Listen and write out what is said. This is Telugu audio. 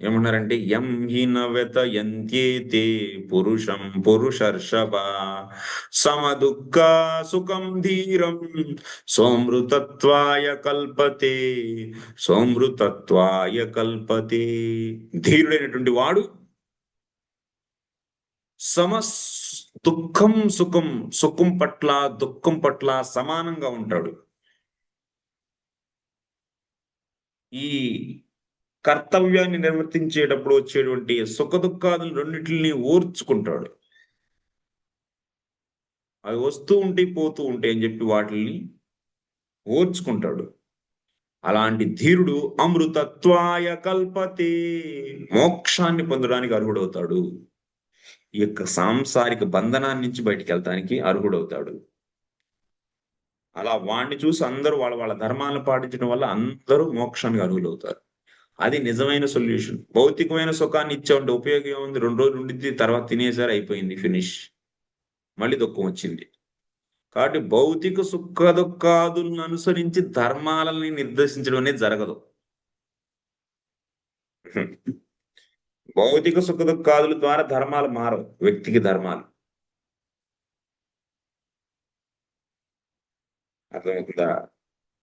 ఏమన్నారంటే యం హి న వ్యతయంత్యేతే పురుషం పురుషర్షభ సమదుఃఖ సుఖం ధీరం సోమృతత్వాయ కల్పతే సోమృతత్వాయ కల్పతే. ధీరుడైనటువంటి వాడు సమస్ దుఃఖం సుఖం, సుఖం పట్ల దుఃఖం పట్ల సమానంగా ఉంటాడు. ఈ కర్తవ్యాన్ని నిర్వర్తించేటప్పుడు వచ్చేటువంటి సుఖ దుఃఖాదులు రెండింటిని ఓర్చుకుంటాడు. అవి వస్తూ ఉంటాయి పోతూ ఉంటాయి అని చెప్పి వాటిని ఓర్చుకుంటాడు. అలాంటి ధీరుడు అమృతత్వాయ కల్పతే, మోక్షాన్ని పొందడానికి అర్హుడవుతాడు. ఈ యొక్క సాంసారిక బంధనాన్ని నుంచి బయటికి వెళ్తానికి అర్హుడవుతాడు. అలా వాణ్ణి చూసి అందరూ వాళ్ళ వాళ్ళ ధర్మాలను పాటించడం వల్ల అందరూ మోక్షానికి అర్హులవుతారు. అది నిజమైన సొల్యూషన్. భౌతికమైన సుఖాన్ని ఇచ్చామంటే ఉపయోగం ఏముంది? 2 రోజులు ఉండిద్ది, తర్వాత తినేసారు, అయిపోయింది, ఫినిష్. మళ్ళీ దుఃఖం వచ్చింది. కాబట్టి భౌతిక సుఖ దుఃఖాదులను అనుసరించి ధర్మాలని నిర్దేశించడం అనేది జరగదు. భౌతిక సుఖ దుఃఖాదుల ద్వారా ధర్మాలు మారవు, వ్యక్తికి ధర్మాలు. అర్థమవుతుందా?